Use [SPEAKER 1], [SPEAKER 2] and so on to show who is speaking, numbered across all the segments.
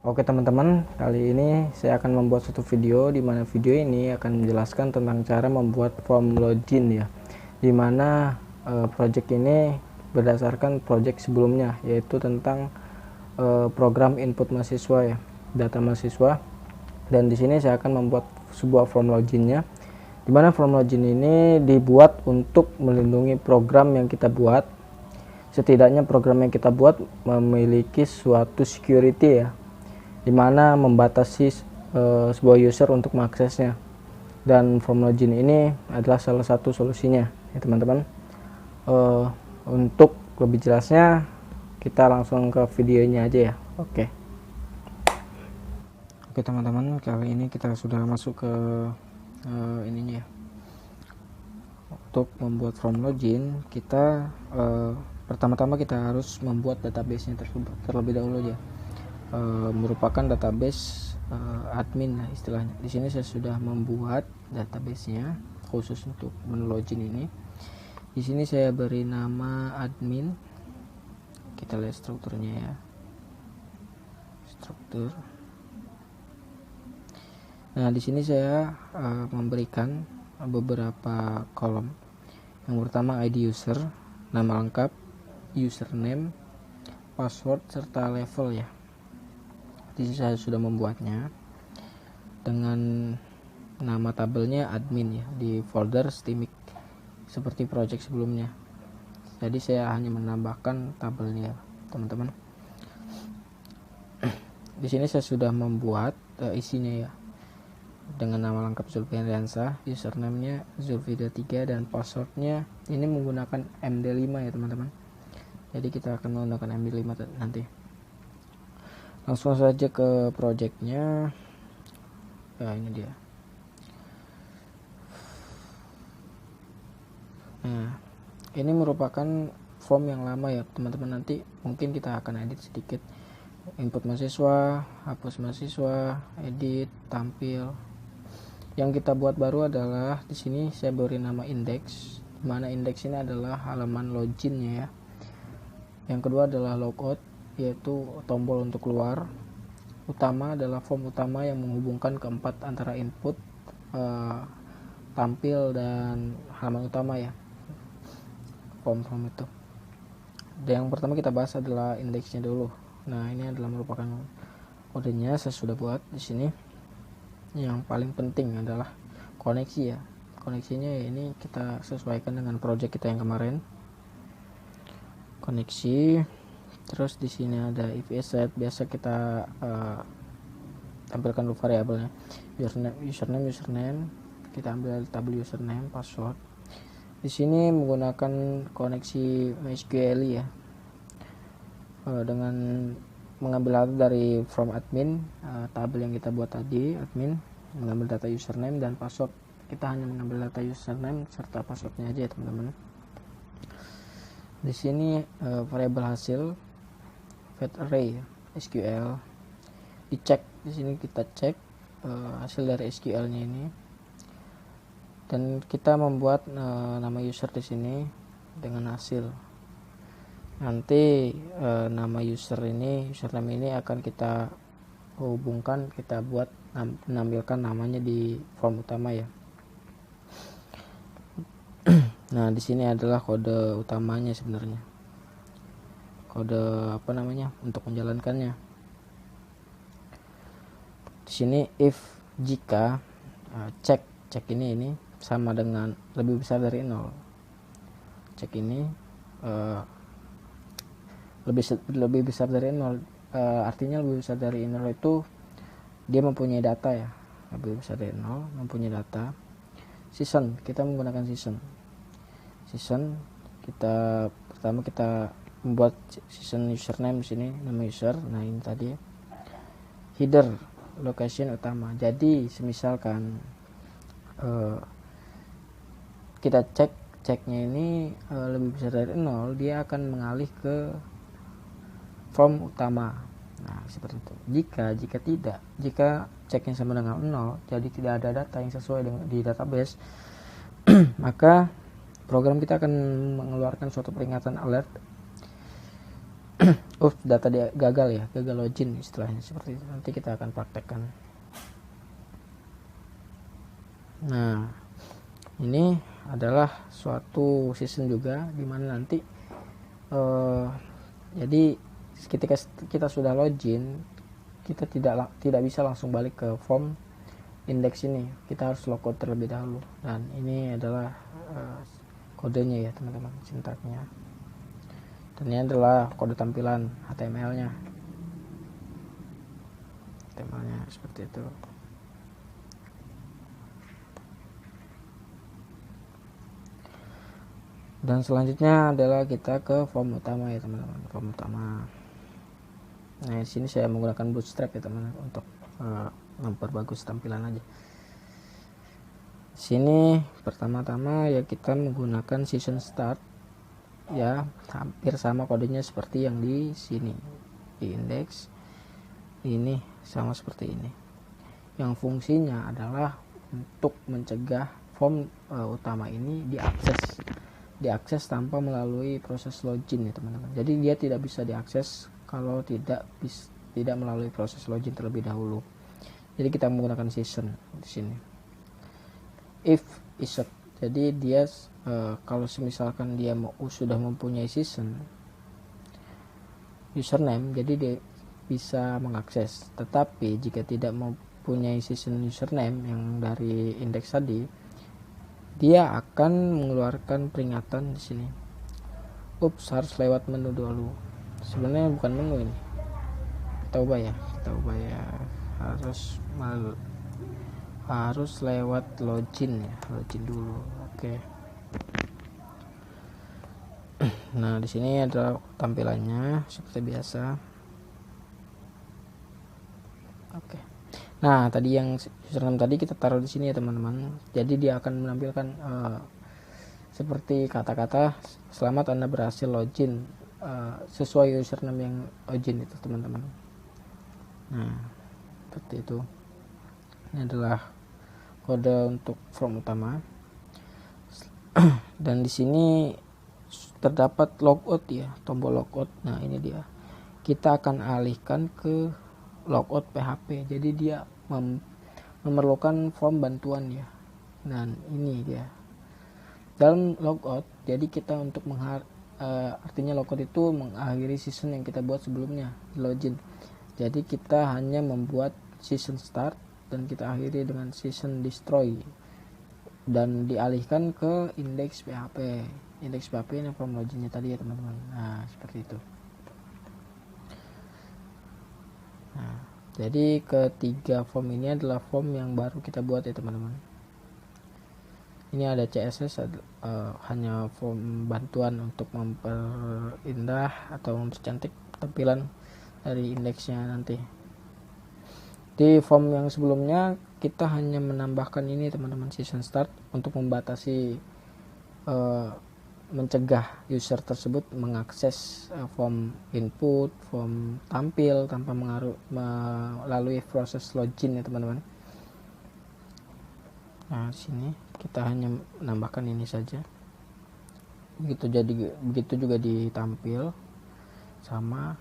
[SPEAKER 1] Oke teman-teman, kali ini saya akan membuat satu video di mana video ini akan menjelaskan tentang cara membuat form login ya. Di mana project ini berdasarkan project sebelumnya, yaitu tentang program input mahasiswa ya, data mahasiswa. Dan di sini saya akan membuat sebuah form loginnya. Di mana form login ini dibuat untuk melindungi program yang kita buat. Setidaknya program yang kita buat memiliki suatu security ya, dimana membatasi sebuah user untuk mengaksesnya, dan form login ini adalah salah satu solusinya ya teman-teman. Untuk lebih jelasnya kita langsung ke videonya aja ya. Oke teman-teman, kali ini kita sudah masuk ke ininya ya. Untuk membuat form login kita pertama-tama kita harus membuat database-nya terlebih dahulu ya. Merupakan database admin lah istilahnya. Di sini saya sudah membuat database-nya khusus untuk menu login ini. Di sini saya beri nama admin. Kita lihat strukturnya ya. Struktur. Nah, di sini saya memberikan beberapa kolom. Yang pertama ID user, nama lengkap, username, password serta level ya. Di sini saya sudah membuatnya dengan nama tabelnya admin ya, di folder Steamik seperti project sebelumnya. Jadi saya hanya menambahkan tabelnya teman-teman. Di sini saya sudah membuat isinya ya, dengan nama lengkap Zulfiansyah, username-nya Zulfi23, dan passwordnya ini menggunakan MD5 ya teman-teman. Jadi kita akan menggunakan MD5 nanti. Langsung saja ke projectnya ya, ini dia. Nah, ini merupakan form yang lama ya teman-teman. Nanti mungkin kita akan edit sedikit. Input mahasiswa, hapus mahasiswa, edit, tampil. Yang kita buat baru adalah di sini saya beri nama index, dimana index ini adalah halaman loginnya ya. Yang kedua adalah logout, yaitu tombol untuk keluar. Utama adalah form utama yang menghubungkan keempat antara input, tampil, dan halaman utama ya, form itu. Dan yang pertama kita bahas adalah indeksnya dulu. Nah, ini adalah merupakan kodenya, saya sudah buat di sini. Yang paling penting adalah koneksi ya. Koneksinya ya, ini kita sesuaikan dengan project kita yang kemarin. Koneksi. Terus di sini ada if set, biasa kita tampilkan dulu variabelnya. Username, kita ambil tabel username, password. Di sini menggunakan koneksi MySQL ya. Dengan mengambil data dari from admin, tabel yang kita buat tadi, admin mengambil data username dan password. Kita hanya mengambil data username serta passwordnya aja ya teman-teman. Di sini variabel hasil fat array SQL dicek. Di sini kita cek hasil dari SQL-nya ini, dan kita membuat nama user di sini dengan hasil. Nanti nama username ini akan kita hubungkan, kita buat menampilkan namanya di form utama ya. Nah, di sini adalah kode utamanya sebenarnya. Kode untuk menjalankannya. Di sini if jika cek ini sama dengan lebih besar dari 0. Cek ini lebih besar dari 0, artinya lebih besar dari 0 itu dia mempunyai data ya. Lebih besar dari 0 mempunyai data. Season, kita menggunakan season, kita pertama kita membuat season username di sini, nama user. Nah, ini tadi header location utama. Jadi semisalkan kita ceknya ini lebih besar dari 0, dia akan mengalih ke form utama. Nah, seperti itu. Jika tidak, jika ceknya sama dengan 0, jadi tidak ada data yang sesuai dengan di database, maka program kita akan mengeluarkan suatu peringatan alert data dia gagal ya, gagal login istilahnya seperti itu. Nanti kita akan praktekkan. Nah, ini adalah suatu season juga dimana nanti jadi ketika kita sudah login, kita tidak bisa langsung balik ke form index ini, kita harus logout terlebih dahulu. Dan ini adalah kodenya ya teman-teman, sintaknya. Dan ini adalah kode tampilan HTML-nya. HTML-nya seperti itu. Dan selanjutnya adalah kita ke form utama ya teman-teman, form utama. Nah, di sini saya menggunakan Bootstrap ya teman-teman untuk memperbagus tampilan aja. Sini pertama-tama ya kita menggunakan season start ya, hampir sama kodenya seperti yang di sini di index. Ini sama seperti ini. Yang fungsinya adalah untuk mencegah form utama ini diakses tanpa melalui proses login ya teman-teman. Jadi dia tidak bisa diakses kalau tidak melalui proses login terlebih dahulu. Jadi kita menggunakan season di sini. If is jadi dia kalau misalkan dia sudah mempunyai season username, jadi dia bisa mengakses. Tetapi jika tidak mempunyai season username yang dari indeks tadi, dia akan mengeluarkan peringatan di sini. Harus lewat menu dulu. Sebenarnya bukan menu ini. Kita ubah ya. Harus lewat login ya, login dulu. Oke. Nah, di sini adalah tampilannya seperti biasa. Oke. Nah, tadi yang username tadi kita taruh di sini ya teman-teman. Jadi dia akan menampilkan seperti kata-kata selamat Anda berhasil login sesuai username yang login itu teman-teman. Nah, seperti itu. Ini adalah kode untuk form utama. Dan di sini terdapat logout ya, tombol logout. Nah, ini dia. Kita akan alihkan ke logout PHP. Jadi dia memerlukan form bantuan ya. Dan ini dia. Dalam logout, jadi kita untuk artinya logout itu mengakhiri season yang kita buat sebelumnya di login. Jadi kita hanya membuat season start dan kita akhiri dengan season destroy dan dialihkan ke index PHP. Index PHP ini form loginnya tadi ya teman-teman. Nah, seperti itu. Nah, jadi ketiga form ini adalah form yang baru kita buat ya teman-teman. Ini ada CSS, hanya form bantuan untuk memperindah atau mempercantik tampilan dari indeksnya nanti. Di form yang sebelumnya kita hanya menambahkan ini teman-teman, season start, untuk membatasi mencegah user tersebut mengakses form input, form tampil tanpa melalui proses login ya teman-teman. Nah, sini kita hanya menambahkan ini saja. Begitu juga di tampil sama.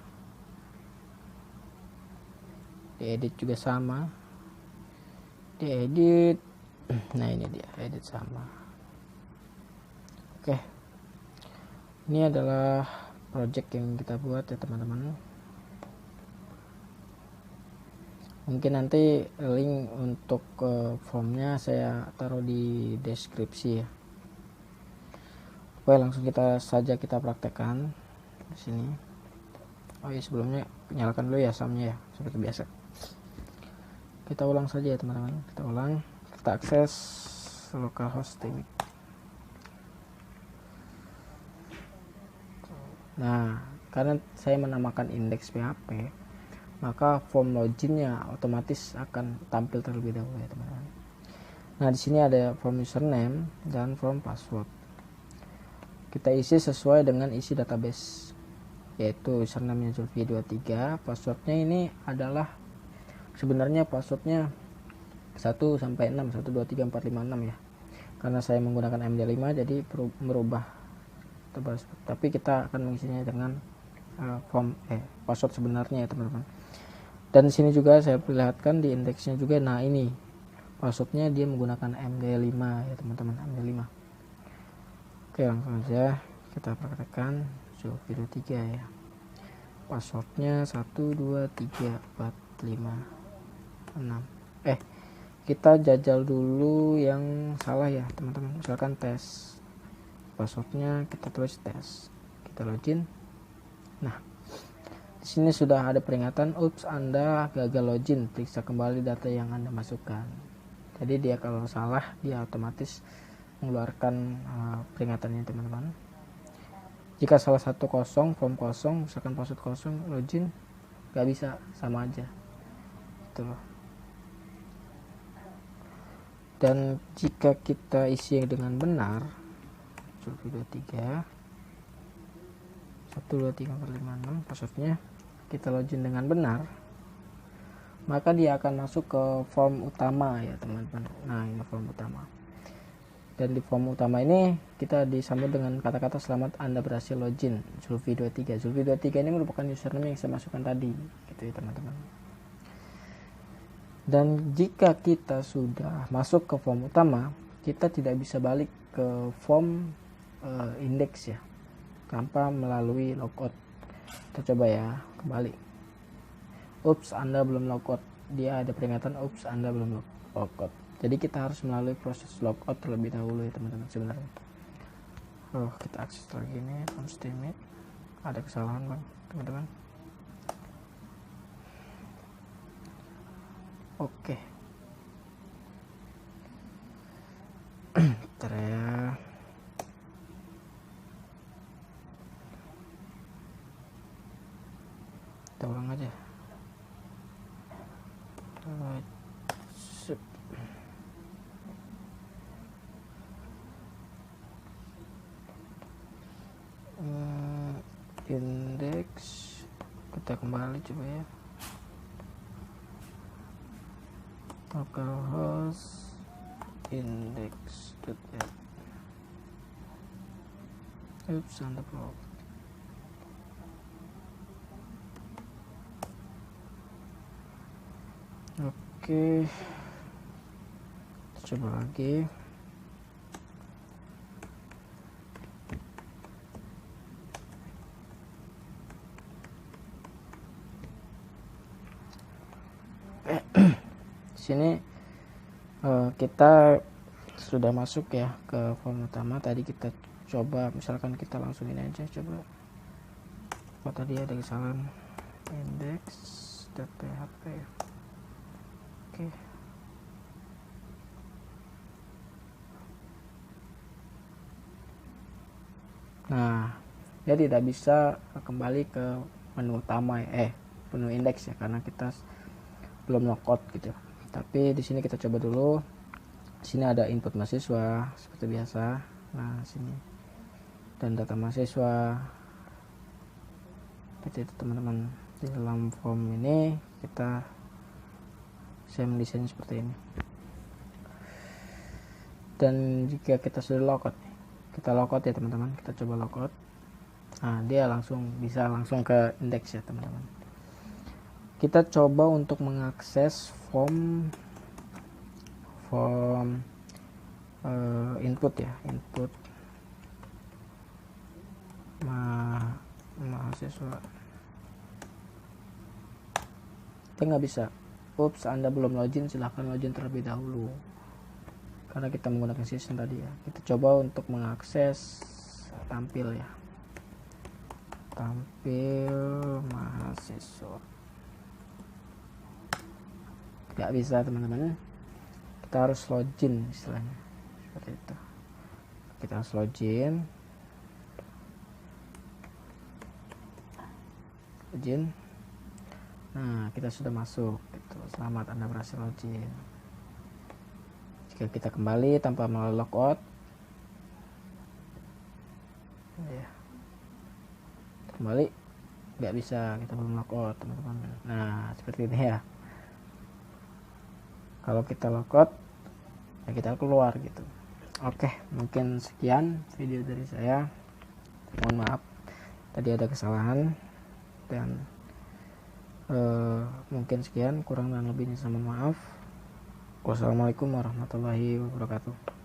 [SPEAKER 1] Diedit juga sama, diedit. Nah, ini dia edit sama. Oke, ini adalah project yang kita buat ya teman-teman. Mungkin nanti link untuk formnya saya taruh di deskripsi ya. Oke, langsung kita praktekkan di sini. Oh iya, sebelumnya nyalakan dulu ya SAM-nya ya, seperti biasa. Kita ulang saja ya teman-teman. Kita akses localhosting. Nah, karena saya menamakan indeks PHP, maka form loginnya otomatis akan tampil terlebih dahulu ya teman-teman. Nah, di sini ada form username dan form password. Kita isi sesuai dengan isi database, yaitu username-nya Zulfi23, passwordnya ini adalah sebenarnya passwordnya 1 sampai 6, 1 2 3 4 5 6 ya. Karena saya menggunakan MD5 jadi merubah, tapi kita akan mengisinya dengan password sebenarnya ya teman-teman. Dan di sini juga saya perlihatkan di indeksnya juga. Nah ini passwordnya dia menggunakan MD5 ya teman-teman, MD5. Oke, langsung aja kita praktekkan video 3 ya. Passwordnya 12345 kita jajal dulu yang salah ya teman-teman. Misalkan tes, passwordnya kita tulis tes, kita login. Nah di sini sudah ada peringatan, ups Anda gagal login, periksa kembali data yang Anda masukkan. Jadi dia kalau salah dia otomatis mengeluarkan peringatannya teman-teman. Jika salah satu kosong, form kosong, misalkan password kosong, login gak bisa, sama aja gitu loh. Dan jika kita isi dengan benar, video 3 12345 passwordnya kita login dengan benar, maka dia akan masuk ke form utama ya teman-teman. Nah ini form utama, dan di form utama ini kita disambut dengan kata-kata selamat Anda berhasil login Zulfi 23. Zulfi 23 ini merupakan username yang saya masukkan tadi gitu ya teman-teman. Dan jika kita sudah masuk ke form utama, kita tidak bisa balik ke form indeks ya tanpa melalui logout. Kita coba ya, kembali. Ups Anda belum logout, dia ada peringatan ups Anda belum logout. Jadi kita harus melalui proses logout terlebih dahulu ya teman-teman sebenarnya. Kita akses lagi nih constimate. Ada kesalahan bang teman-teman. Oke. Bentar ya. Kita ulang aja. Indeks, kita kembali coba ya. Localhost index.add. Oops, on the blog. Oke, coba lagi. Sini kita sudah masuk ya ke form utama. Tadi kita coba, misalkan kita langsung ini aja coba. Tadi ada kesalahan index.php. Oke. Nah, dia tidak bisa kembali ke menu utama menu indeks ya, karena kita belum logout gitu. Tapi di sini kita coba dulu. Di sini ada input mahasiswa seperti biasa. Nah, sini dan data mahasiswa. Seperti itu teman-teman. Di dalam form ini saya mendesain seperti ini. Dan jika kita sudah logout, kita logout ya teman-teman. Kita coba logout. Nah, dia bisa langsung ke indeks ya teman-teman. Kita coba untuk mengakses form input ya, input mahasiswa. Kita nggak bisa. Ups, Anda belum login, silahkan login terlebih dahulu. Karena kita menggunakan session tadi ya. Kita coba untuk mengakses tampil ya. Tampil mahasiswa. Nggak bisa teman-teman, kita harus login istilahnya seperti itu. Kita harus login. Nah, kita sudah masuk gitu. Selamat Anda berhasil login. Jika kita kembali tanpa melalui logout ya, kembali nggak bisa, kita belum logout teman-teman. Nah seperti ini ya. Kalau kita logout ya kita keluar gitu. Oke, mungkin sekian video dari saya. Mohon maaf tadi ada kesalahan. Dan mungkin sekian, kurang dan lebihnya sama maaf. Wassalamualaikum warahmatullahi wabarakatuh.